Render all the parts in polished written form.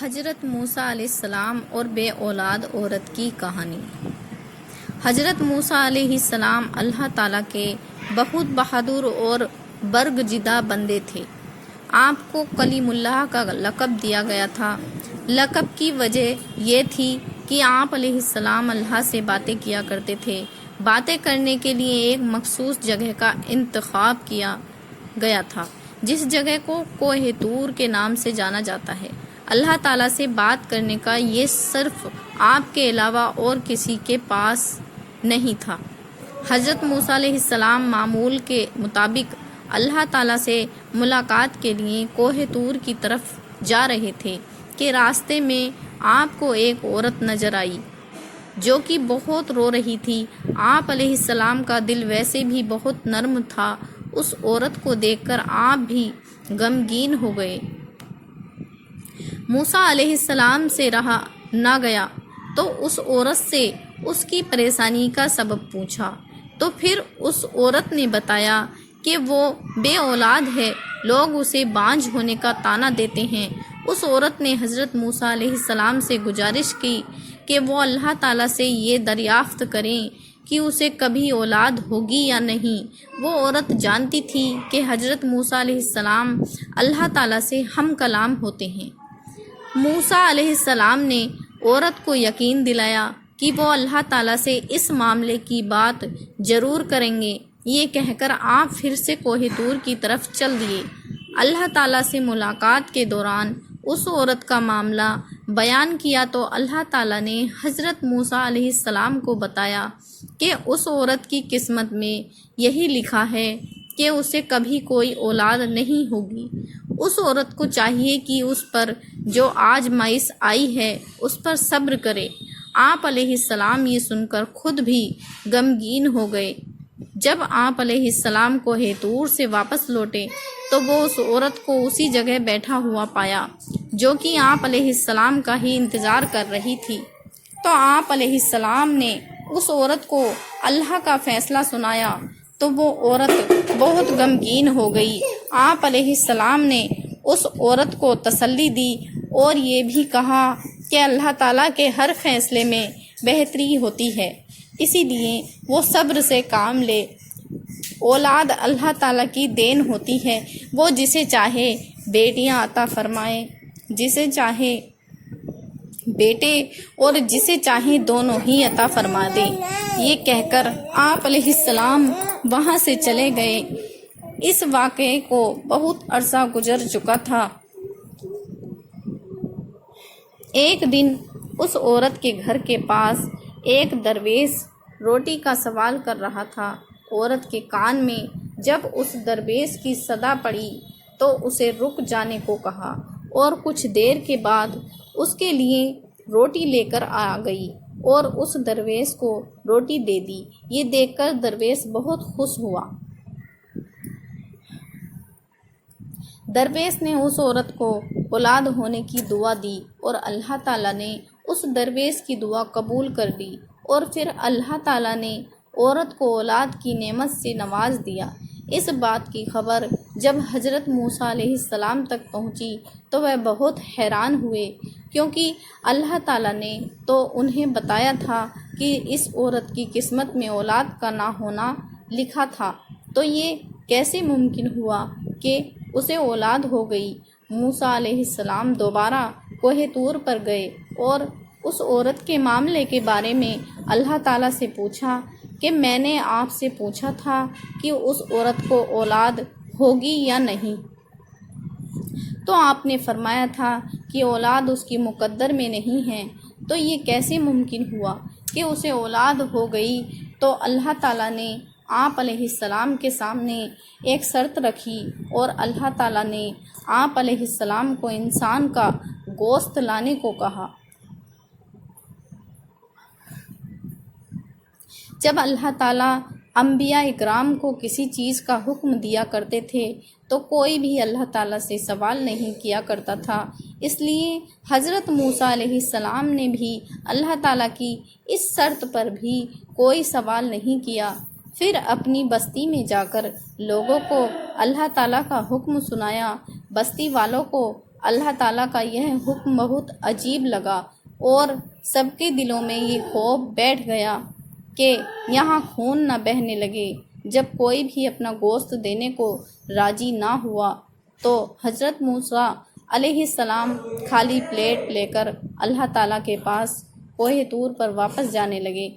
حضرت موسیٰ علیہ السلام اور بے اولاد عورت کی کہانی۔ حضرت موسیٰ علیہ السلام اللہ تعالیٰ کے بہت بہادر اور برگزیدہ بندے تھے۔ آپ کو کلیم اللہ کا لقب دیا گیا تھا۔ لقب کی وجہ یہ تھی کہ آپ علیہ السلام اللہ سے باتیں کیا کرتے تھے۔ باتیں کرنے کے لیے ایک مخصوص جگہ کا انتخاب کیا گیا تھا، جس جگہ کو کوہ طور کے نام سے جانا جاتا ہے۔ اللہ تعالیٰ سے بات کرنے کا یہ صرف آپ کے علاوہ اور کسی کے پاس نہیں تھا۔ حضرت موسیٰ علیہ السلام معمول کے مطابق اللہ تعالیٰ سے ملاقات کے لیے کوہ طور کی طرف جا رہے تھے کہ راستے میں آپ کو ایک عورت نظر آئی جو کہ بہت رو رہی تھی۔ آپ علیہ السلام کا دل ویسے بھی بہت نرم تھا۔ اس عورت کو دیکھ کر آپ بھی غمگین ہو گئے۔ موسیٰ علیہ السلام سے رہا نہ گیا تو اس عورت سے اس کی پریشانی کا سبب پوچھا، تو پھر اس عورت نے بتایا کہ وہ بے اولاد ہے، لوگ اسے بانجھ ہونے کا طعنہ دیتے ہیں۔ اس عورت نے حضرت موسیٰ علیہ السلام سے گزارش کی کہ وہ اللہ تعالیٰ سے یہ دریافت کریں کہ اسے کبھی اولاد ہوگی یا نہیں۔ وہ عورت جانتی تھی کہ حضرت موسیٰ علیہ السلام اللہ تعالیٰ سے ہم کلام ہوتے ہیں۔ موسیٰ علیہ السلام نے عورت کو یقین دلایا کہ وہ اللہ تعالیٰ سے اس معاملے کی بات ضرور کریں گے۔ یہ کہہ کر آپ پھر سے کوہ طور کی طرف چل دیے۔ اللہ تعالیٰ سے ملاقات کے دوران اس عورت کا معاملہ بیان کیا تو اللہ تعالیٰ نے حضرت موسیٰ علیہ السلام کو بتایا کہ اس عورت کی قسمت میں یہی لکھا ہے کہ اسے کبھی کوئی اولاد نہیں ہوگی۔ اس عورت کو چاہیے کہ اس پر جو آزمائش آئی ہے اس پر صبر کرے۔ آپ علیہ السلام یہ سن کر خود بھی غمگین ہو گئے۔ جب آپ علیہ السلام کوہ طور سے واپس لوٹے تو وہ اس عورت کو اسی جگہ بیٹھا ہوا پایا جو کہ آپ علیہ السلام کا ہی انتظار کر رہی تھی۔ تو آپ علیہ السلام نے اس عورت کو اللہ کا فیصلہ سنایا تو وہ عورت بہت غمگین ہو گئی۔ آپ علیہ السلام نے اس عورت کو تسلی دی اور یہ بھی کہا کہ اللہ تعالیٰ کے ہر فیصلے میں بہتری ہوتی ہے، اسی لیے وہ صبر سے کام لے۔ اولاد اللہ تعالیٰ کی دین ہوتی ہے، وہ جسے چاہے بیٹیاں عطا فرمائے، جسے چاہے بیٹے اور جسے چاہے دونوں ہی عطا فرما دے۔ یہ کہہ کر آپ علیہ السلام وہاں سے چلے گئے۔ اس واقعے کو بہت عرصہ گزر چکا تھا۔ ایک دن اس عورت کے گھر کے پاس ایک درویش روٹی کا سوال کر رہا تھا۔ عورت کے کان میں جب اس درویش کی صدا پڑی تو اسے رک جانے کو کہا اور کچھ دیر کے بعد اس کے لیے روٹی لے کر آ گئی اور اس درویش کو روٹی دے دی۔ یہ دیکھ کر درویش بہت خوش ہوا۔ درویش نے اس عورت کو اولاد ہونے کی دعا دی اور اللہ تعالیٰ نے اس درویش کی دعا قبول کر لی، اور پھر اللہ تعالیٰ نے عورت کو اولاد کی نعمت سے نواز دیا۔ اس بات کی خبر جب حضرت موسیٰ علیہ السلام تک پہنچی تو وہ بہت حیران ہوئے، کیونکہ اللہ تعالیٰ نے تو انہیں بتایا تھا کہ اس عورت کی قسمت میں اولاد کا نہ ہونا لکھا تھا، تو یہ کیسے ممکن ہوا کہ اسے اولاد ہو گئی۔ موسیٰ علیہ السلام دوبارہ کوہ طور پر گئے اور اس عورت کے معاملے کے بارے میں اللہ تعالیٰ سے پوچھا کہ میں نے آپ سے پوچھا تھا کہ اس عورت کو اولاد ہوگی یا نہیں، تو آپ نے فرمایا تھا کہ اولاد اس کی مقدر میں نہیں ہے، تو یہ کیسے ممکن ہوا کہ اسے اولاد ہو گئی؟ تو اللہ تعالیٰ نے آپ علیہ السلام کے سامنے ایک شرط رکھی اور اللہ تعالیٰ نے آپ علیہ السلام کو انسان کا گوشت لانے کو کہا۔ جب اللہ تعالیٰ انبیاء اکرام کو کسی چیز کا حکم دیا کرتے تھے تو کوئی بھی اللہ تعالیٰ سے سوال نہیں کیا کرتا تھا، اس لیے حضرت موسیٰ علیہ السلام نے بھی اللہ تعالیٰ کی اس شرط پر بھی کوئی سوال نہیں کیا۔ پھر اپنی بستی میں جا کر لوگوں کو اللہ تعالیٰ کا حکم سنایا۔ بستی والوں کو اللہ تعالیٰ کا یہ حکم بہت عجیب لگا اور سب کے دلوں میں یہ خوف بیٹھ گیا کہ یہاں خون نہ بہنے لگے۔ جب کوئی بھی اپنا گوشت دینے کو راضی نہ ہوا تو حضرت موسیٰ علیہ السلام خالی پلیٹ لے کر اللہ تعالیٰ کے پاس کوہ طور پر واپس جانے لگے۔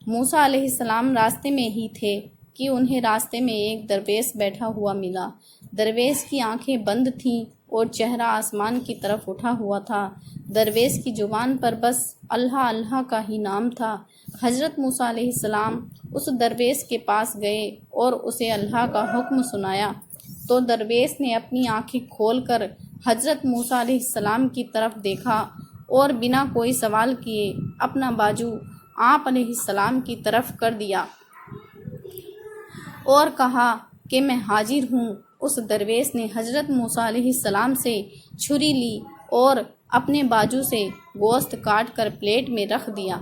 موسیٰ علیہ السلام راستے میں ہی تھے کہ انہیں راستے میں ایک درویش بیٹھا ہوا ملا۔ درویش کی آنکھیں بند تھیں اور چہرہ آسمان کی طرف اٹھا ہوا تھا۔ درویش کی زبان پر بس اللہ اللہ کا ہی نام تھا۔ حضرت موسیٰ علیہ السلام اس درویش کے پاس گئے اور اسے اللہ کا حکم سنایا تو درویش نے اپنی آنکھیں کھول کر حضرت موسیٰ علیہ السلام کی طرف دیکھا اور بنا کوئی سوال کیے اپنا بازو آپ علیہ السلام کی طرف کر دیا اور کہا کہ میں حاضر ہوں۔ اس درویش نے حضرت موسیٰ علیہ السلام سے چھری لی اور اپنے بازو سے گوشت کاٹ کر پلیٹ میں رکھ دیا۔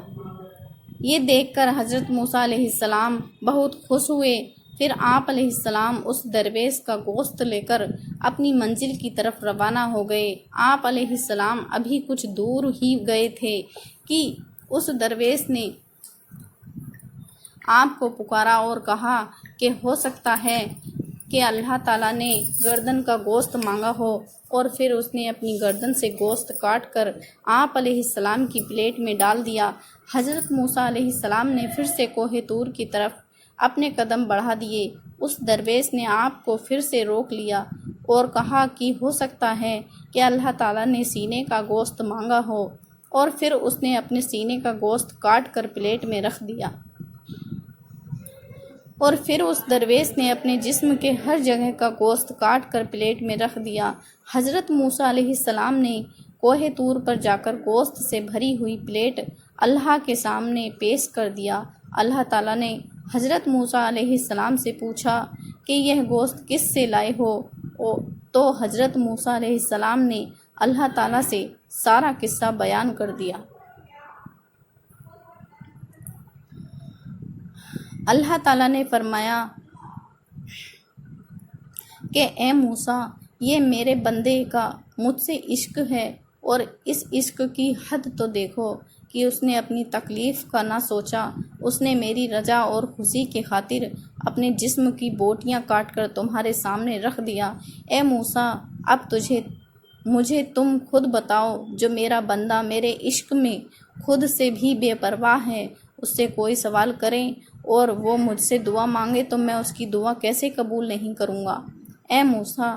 یہ دیکھ کر حضرت موسیٰ علیہ السلام بہت خوش ہوئے۔ پھر آپ علیہ السلام اس درویش کا گوشت لے کر اپنی منزل کی طرف روانہ ہو گئے۔ آپ علیہ السلام ابھی کچھ دور ہی گئے تھے کہ اس درویش نے آپ کو پکارا اور کہا کہ ہو سکتا ہے کہ اللہ تعالیٰ نے گردن کا گوشت مانگا ہو، اور پھر اس نے اپنی گردن سے گوشت کاٹ کر آپ علیہ السلام کی پلیٹ میں ڈال دیا۔ حضرت موسیٰ علیہ السلام نے پھر سے کوہ طور کی طرف اپنے قدم بڑھا دیے۔ اس درویش نے آپ کو پھر سے روک لیا اور کہا کہ ہو سکتا ہے کہ اللہ تعالیٰ نے سینے کا گوشت مانگا ہو، اور پھر اس نے اپنے سینے کا گوشت کاٹ کر پلیٹ میں رکھ دیا۔ اور پھر اس درویش نے اپنے جسم کے ہر جگہ کا گوشت کاٹ کر پلیٹ میں رکھ دیا۔ حضرت موسیٰ علیہ السلام نے کوہ طور پر جا کر گوشت سے بھری ہوئی پلیٹ اللہ کے سامنے پیش کر دیا۔ اللہ تعالیٰ نے حضرت موسیٰ علیہ السلام سے پوچھا کہ یہ گوشت کس سے لائے ہو؟ تو حضرت موسیٰ علیہ السلام نے اللہ تعالیٰ سے سارا قصہ بیان کر دیا۔ اللہ تعالیٰ نے فرمایا کہ اے موسیٰ، یہ میرے بندے کا مجھ سے عشق ہے، اور اس عشق کی حد تو دیکھو کہ اس نے اپنی تکلیف کا نہ سوچا۔ اس نے میری رضا اور خوشی کی خاطر اپنے جسم کی بوٹیاں کاٹ کر تمہارے سامنے رکھ دیا۔ اے موسیٰ، اب مجھے تم خود بتاؤ، جو میرا بندہ میرے عشق میں خود سے بھی بے پرواہ ہے، اس سے کوئی سوال کرے اور وہ مجھ سے دعا مانگے تو میں اس کی دعا کیسے قبول نہیں کروں گا؟ اے موسیٰ،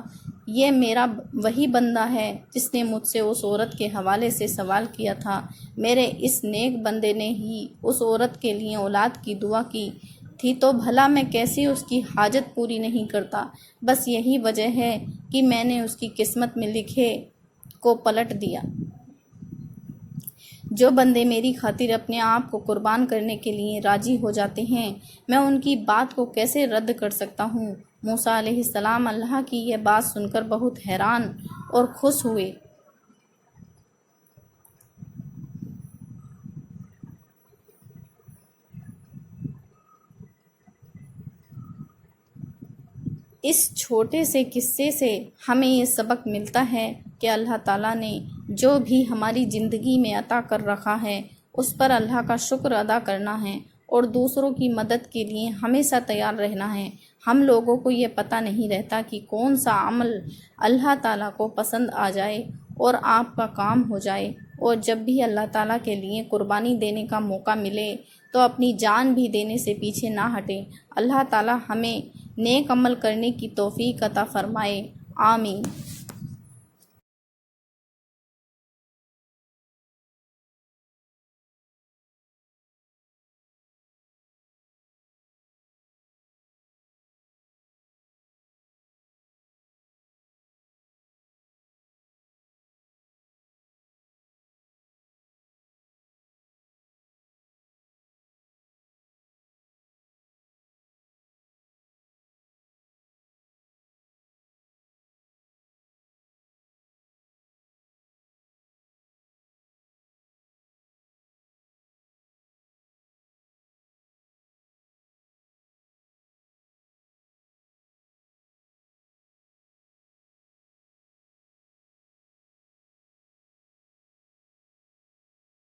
یہ میرا وہی بندہ ہے جس نے مجھ سے اس عورت کے حوالے سے سوال کیا تھا۔ میرے اس نیک بندے نے ہی اس عورت کے لیے اولاد کی دعا کی تھی، تو بھلا میں کیسے اس کی حاجت پوری نہیں کرتا؟ بس یہی وجہ ہے کہ میں نے اس کی قسمت میں لکھے کو پلٹ دیا۔ جو بندے میری خاطر اپنے آپ کو قربان کرنے کے لیے راضی ہو جاتے ہیں، میں ان کی بات کو کیسے رد کر سکتا ہوں؟ موسیٰ علیہ السلام اللہ کی یہ بات سن کر بہت حیران اور خوش ہوئے۔ اس چھوٹے سے قصے سے ہمیں یہ سبق ملتا ہے کہ اللہ تعالیٰ نے جو بھی ہماری زندگی میں عطا کر رکھا ہے اس پر اللہ کا شکر ادا کرنا ہے اور دوسروں کی مدد کے لیے ہمیشہ تیار رہنا ہے۔ ہم لوگوں کو یہ پتہ نہیں رہتا کہ کون سا عمل اللہ تعالیٰ کو پسند آ جائے اور آپ کا کام ہو جائے، اور جب بھی اللہ تعالیٰ کے لیے قربانی دینے کا موقع ملے تو اپنی جان بھی دینے سے پیچھے نہ ہٹیں۔ اللہ تعالیٰ ہمیں نیک عمل کرنے کی توفیق عطا فرمائے، آمین۔